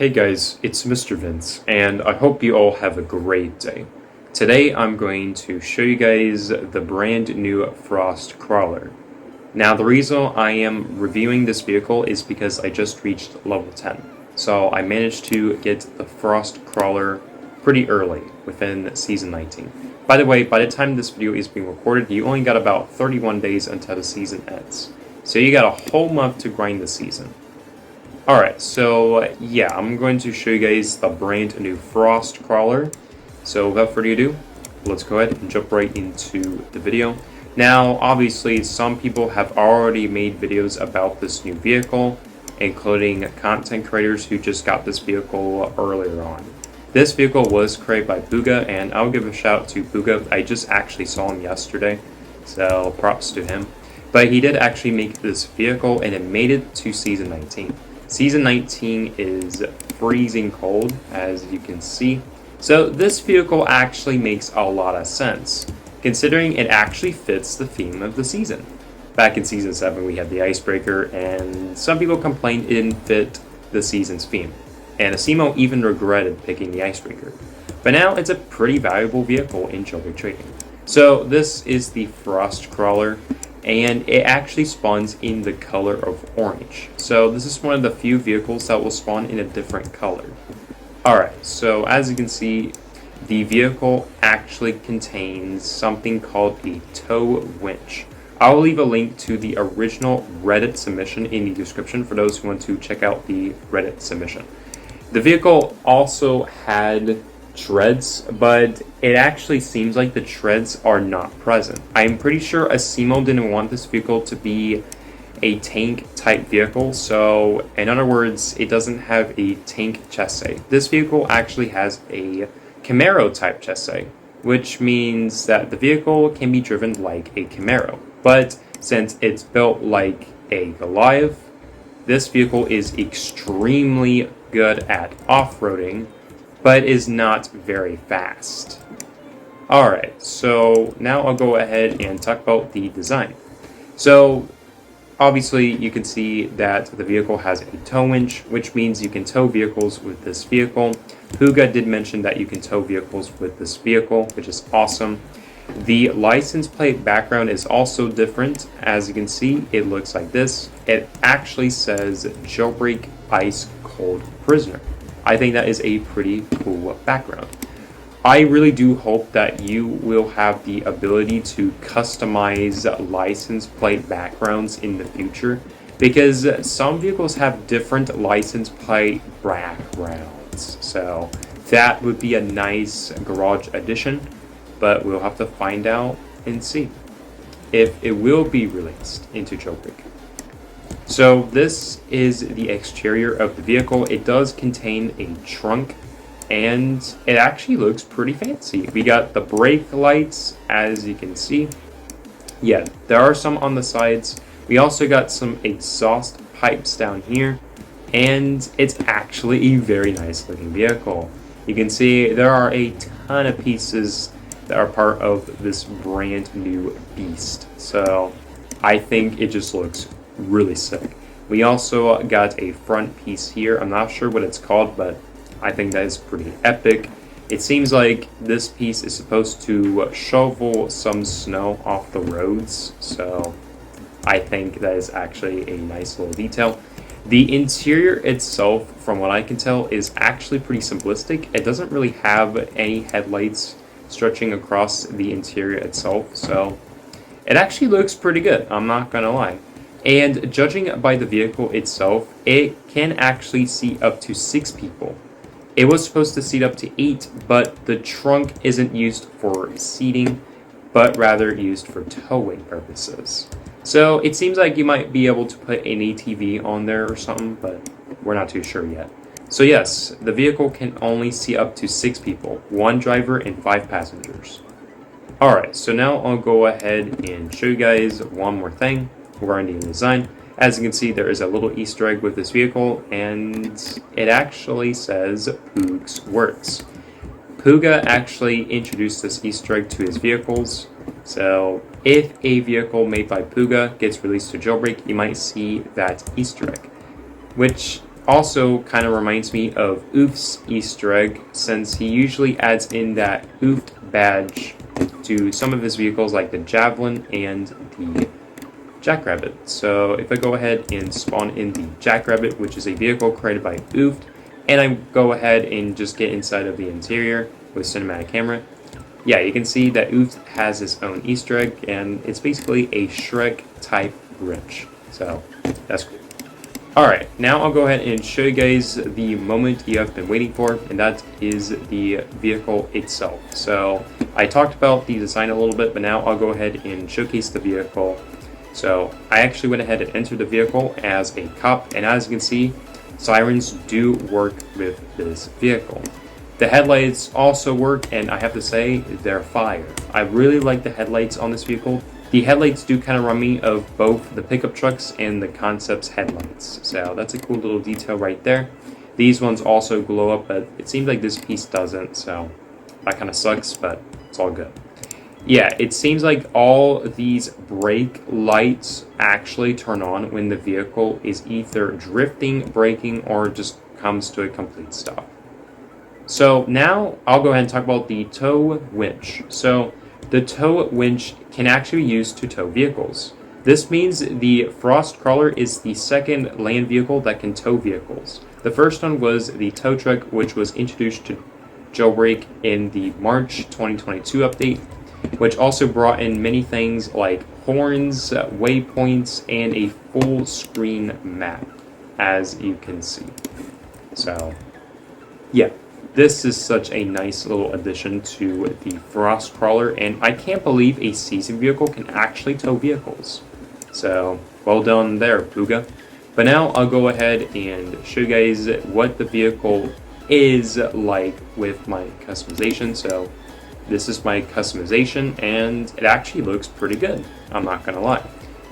Hey guys, it's Mr. Vince, and I hope you all have a great day. Today I'm going to show you guys the brand new Frost Crawler. Now the reason I am reviewing this vehicle is because I just reached level 10. So I managed to get the Frost Crawler pretty early, within Season 19. By the way, by the time this video is being recorded, you only got about 31 days until the season ends. So you got a whole month to grind the season. Alright, so yeah, I'm going to show you guys the brand new Frost Crawler. So without further ado, let's go ahead and jump right into the video. Now, obviously, some people have already made videos about this new vehicle, including content creators who just got this vehicle earlier on. This vehicle was created by 𝗏𝗏, and I'll give a shout out to 𝗏𝗏. I just actually saw him yesterday, so props to him. But he did actually make this vehicle, and it made it to Season 19. Season 19 is freezing cold, as you can see. So this vehicle actually makes a lot of sense, considering it actually fits the theme of the season. Back in Season 7, we had the Icebreaker, and some people complained it didn't fit the season's theme. And 𝗏𝗎𝗄 even regretted picking the Icebreaker. But now it's a pretty valuable vehicle in jailbreak trading. So this is the Frost Crawler, and it actually spawns in the color of orange. So this is one of the few vehicles that will spawn in a different color. Alright, so as you can see, the vehicle actually contains something called a tow winch. I'll leave a link to the original Reddit submission in the description for those who want to check out the Reddit submission. The vehicle also had treads, but it actually seems like the treads are not present. I'm pretty sure 𝗏𝗎𝗄 didn't want this vehicle to be a tank type vehicle, so in other words, it doesn't have a tank chassis. This vehicle actually has a Camaro type chassis, which means that the vehicle can be driven like a Camaro. But since it's built like a Goliath, this vehicle is extremely good at off-roading, but is not very fast. Alright, so now I'll go ahead and talk about the design. So obviously you can see that the vehicle has a tow winch, which means you can tow vehicles with this vehicle. 𝗏𝗏 did mention that you can tow vehicles with this vehicle, which is awesome. The license plate background is also different. As you can see, it looks like this. It actually says Jailbreak Ice Cold Prisoner. I think that is a pretty cool background. I really do hope that you will have the ability to customize license plate backgrounds in the future, because some vehicles have different license plate backgrounds. So that would be a nice garage addition, but we'll have to find out and see if it will be released into jailbreak. So this is the exterior of the vehicle. It does contain a trunk, and it actually looks pretty fancy. We got the brake lights, as you can see. Yeah, there are some on the sides. We also got some exhaust pipes down here, and it's actually a very nice looking vehicle. You can see there are a ton of pieces that are part of this brand new beast. So I think it just looks really sick. We also got a front piece here. I'm not sure what it's called, but I think that is pretty epic. It seems like this piece is supposed to shovel some snow off the roads, so I think that is actually a nice little detail. The interior itself, from what I can tell, is actually pretty simplistic. It doesn't really have any headlights stretching across the interior itself, so it actually looks pretty good, I'm not gonna lie. And judging by the vehicle itself, it can actually seat up to 6 people. It was supposed to seat up to 8, but the trunk isn't used for seating, but rather used for towing purposes. So it seems like you might be able to put an ATV on there or something, but we're not too sure yet. So yes, the vehicle can only seat up to 6 people, 1 driver and 5 passengers. Alright, so now I'll go ahead and show you guys one more thing regarding the design. As you can see, there is a little Easter egg with this vehicle, and it actually says 𝗏𝗏's Works. 𝗏𝗏 actually introduced this Easter egg to his vehicles, so if a vehicle made by 𝗏𝗏 gets released to jailbreak, you might see that Easter egg, which also kind of reminds me of 𝗟𝗏𝘃 since he usually adds in that 𝗟𝗏 badge to some of his vehicles like the Javelin and the Jackrabbit. So if I go ahead and spawn in the Jackrabbit, which is a vehicle created by 𝗟𝗏, and I go ahead and just get inside of the interior with cinematic camera, yeah, you can see that 𝗟𝗏 has his own Easter egg, and it's basically a Shrek type Grinch. So that's cool. Alright, now I'll go ahead and show you guys the moment you have been waiting for, and that is the vehicle itself. So I talked about the design a little bit, but now I'll go ahead and showcase the vehicle. So I actually went ahead and entered the vehicle as a cop, and as you can see, sirens do work with this vehicle. The headlights also work, and I have to say, they're fire. I really like the headlights on this vehicle. The headlights do kind of remind me of both the pickup trucks and the Concept's headlights. So that's a cool little detail right there. These ones also glow up, but it seems like this piece doesn't, so that kind of sucks, but it's all good. Yeah, it seems like all these brake lights actually turn on when the vehicle is either drifting, braking, or just comes to a complete stop. So now I'll go ahead and talk about the tow winch. So the tow winch can actually be used to tow vehicles. This means the Frost Crawler is the second land vehicle that can tow vehicles. The first one was the tow truck, which was introduced to Jailbreak in the March 2022 update, which also brought in many things like horns, waypoints, and a full screen map, as you can see. So yeah, this is such a nice little addition to the Frost Crawler, and I can't believe a seasoned vehicle can actually tow vehicles. So well done there, Pooga. But now I'll go ahead and show you guys what the vehicle is like with my customization. So this is my customization, and it actually looks pretty good, I'm not gonna lie.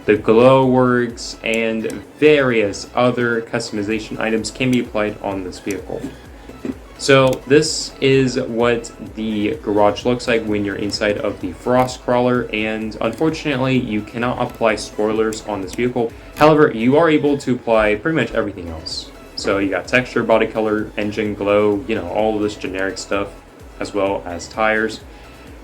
The glow works and various other customization items can be applied on this vehicle. So this is what the garage looks like when you're inside of the Frost Crawler, and unfortunately you cannot apply spoilers on this vehicle. However, you are able to apply pretty much everything else. So you got texture, body color, engine glow, you know, all of this generic stuff, as well as tires.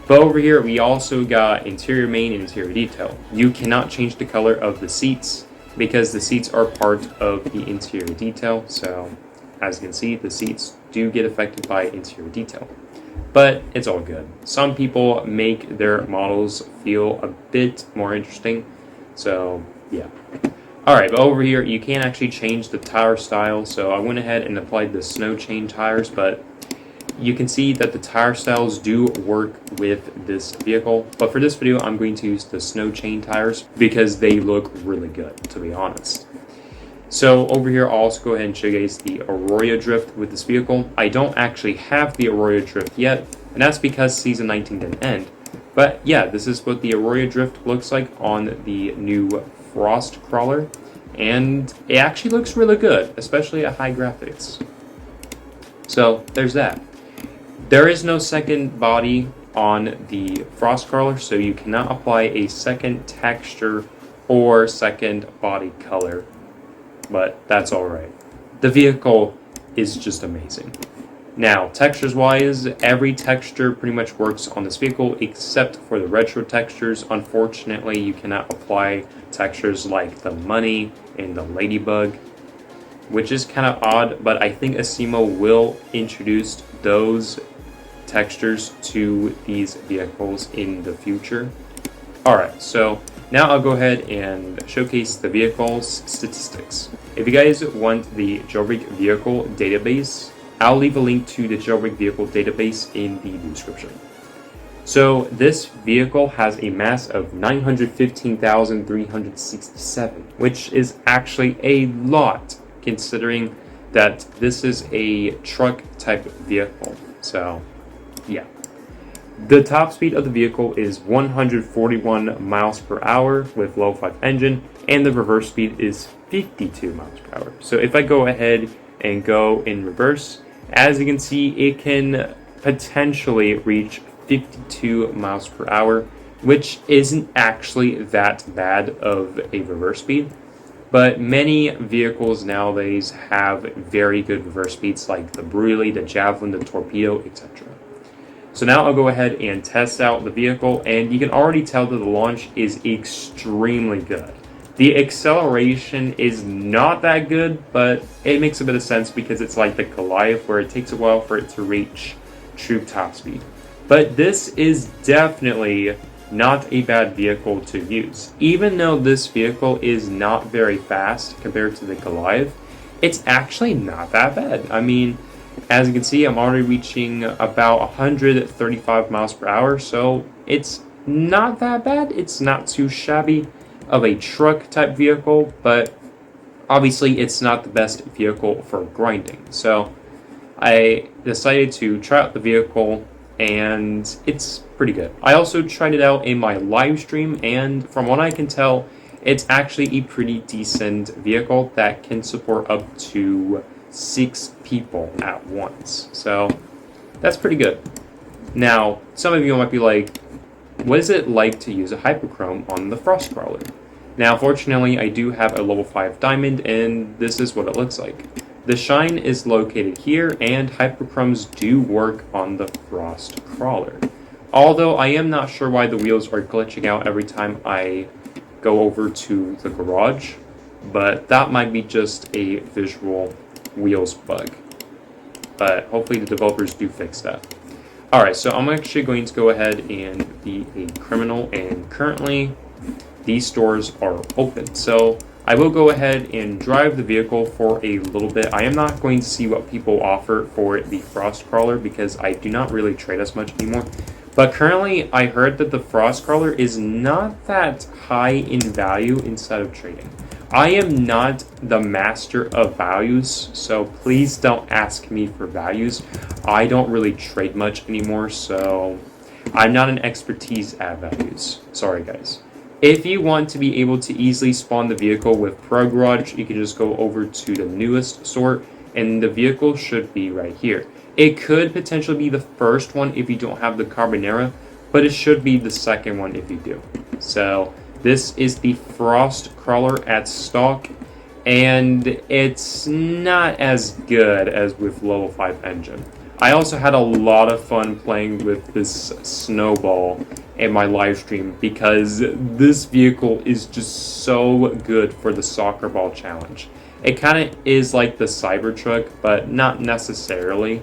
But over here we also got interior main and interior detail. You cannot change the color of the seats because the seats are part of the interior detail. So as you can see, the seats do get affected by interior detail, but it's all good. Some people make their models feel a bit more interesting, so yeah. Alright, but over here you can actually change the tire style. So I went ahead and applied the snow chain tires, but you can see that the tire styles do work with this vehicle. But for this video, I'm going to use the snow chain tires because they look really good, to be honest. So over here, I'll also go ahead and show you guys the Aurora Drift with this vehicle. I don't actually have the Aurora Drift yet, and that's because Season 19 didn't end. But yeah, this is what the Aurora Drift looks like on the new Frost Crawler, and it actually looks really good, especially at high graphics. So there's that. There is no second body on the Frost Crawler, so you cannot apply a second texture or second body color. But that's alright. The vehicle is just amazing. Now, textures wise, every texture pretty much works on this vehicle except for the retro textures. Unfortunately, you cannot apply textures like the money and the ladybug, which is kind of odd, but I think 𝗏𝗎𝗔 will introduce those textures to these vehicles in the future. Alright, so now I'll go ahead and showcase the vehicle's statistics. If you guys want the Jailbreak vehicle database, I'll leave a link to the Jailbreak vehicle database in the description. So this vehicle has a mass of 915,367, which is actually a lot considering that this is a truck type vehicle. So yeah. The top speed of the vehicle is 141 miles per hour with low 5 engine, and the reverse speed is 52 miles per hour. So if I go ahead and go in reverse, as you can see, it can potentially reach 52 miles per hour, which isn't actually that bad of a reverse speed. but many vehicles nowadays have very good reverse speeds like the 𝗟𝗏𝗏, the Javelin, the Torpedo, etc. So now I'll go ahead and test out the vehicle, and you can already tell that the launch is extremely good. The acceleration is not that good, but it makes a bit of sense because it's like the Goliath where it takes a while for it to reach true top speed. But this is definitely not a bad vehicle to use. Even though this vehicle is not very fast compared to the Goliath, it's actually not that bad. I mean, as you can see, I'm already reaching about 135 miles per hour, so it's not that bad. It's not too shabby of a truck type vehicle, but obviously it's not the best vehicle for grinding. So I decided to try out the vehicle, and it's pretty good. I also tried it out in my live stream, and from what I can tell, it's actually a pretty decent vehicle that can support up to 6 people at once. So that's pretty good. Now, some of you might be like, what is it like to use a hyperchrome on the Frost Crawler? Now, fortunately, I do have a level 5 diamond, and this is what it looks like. The shine is located here, and hyperchromes do work on the Frost Crawler. Although I am not sure why the wheels are glitching out every time I go over to the garage, but that might be just a visual wheels bug. But hopefully the developers do fix that. Alright, so I'm actually going to go ahead and be a criminal, and currently these stores are open. So I will go ahead and drive the vehicle for a little bit. I am not going to see what people offer for the Frost Crawler because I do not really trade as much anymore. But currently I heard that the Frost Crawler is not that high in value inside of trading. I am not the master of values, so please don't ask me for values. I don't really trade much anymore, so I'm not an expertise at values. Sorry guys. If you want to be able to easily spawn the vehicle with Pro Garage, you can just go over to the newest sort, and the vehicle should be right here. It could potentially be the first one if you don't have the Carbonera, but it should be the second one if you do. So this is the Frost Crawler at stock, and it's not as good as with level 5 engine. I also had a lot of fun playing with this snowball in my live stream because this vehicle is just so good for the soccer ball challenge. It kind of is like the Cybertruck, but not necessarily.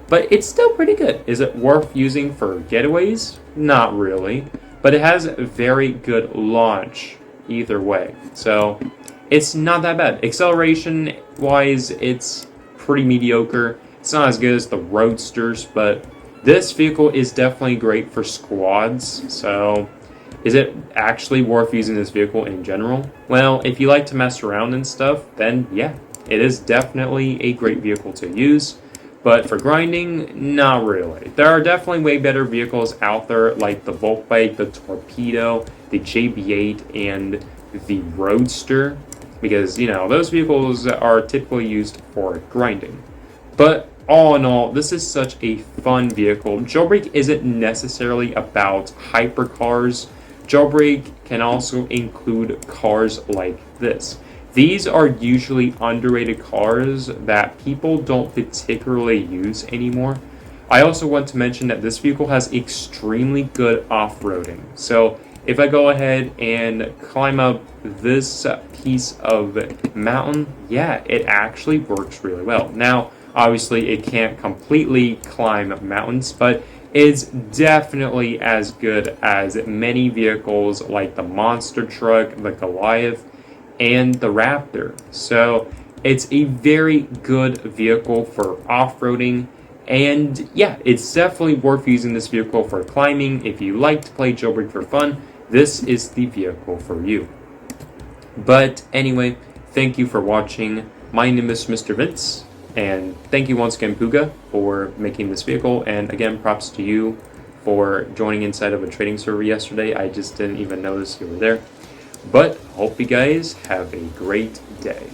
But it's still pretty good. Is it worth using for getaways? Not really. But it has a very good launch either way. So it's not that bad. Acceleration wise, it's pretty mediocre. It's not as good as the Roadsters, but this vehicle is definitely great for squads. So is it actually worth using this vehicle in general? Well, if you like to mess around and stuff, then yeah, it is definitely a great vehicle to use. But for grinding, not really. There are definitely way better vehicles out there like the 𝗏𝗏𝗏𝗏, the Torpedo, the JB8, and the Roadster. Because, you know, those vehicles are typically used for grinding. But all in all, this is such a fun vehicle. Jailbreak isn't necessarily about hypercars. Jailbreak can also include cars like this. These are usually underrated cars that people don't particularly use anymore. I also want to mention that this vehicle has extremely good off-roading. So if I go ahead and climb up this piece of mountain, yeah, it actually works really well. Now, obviously, it can't completely climb mountains, but it's definitely as good as many vehicles like the monster truck, the Goliath, and the Raptor. So it's a very good vehicle for off-roading, and yeah, it's definitely worth using this vehicle for climbing. If you like to play Jailbreak for fun, this is the vehicle for you. But anyway, thank you for watching. My name is Mr. Vince, and thank you once again, Puga, for making this vehicle, and again, props to you for joining inside of a trading server yesterday. I just didn't even notice you were there. But hope you guys have a great day.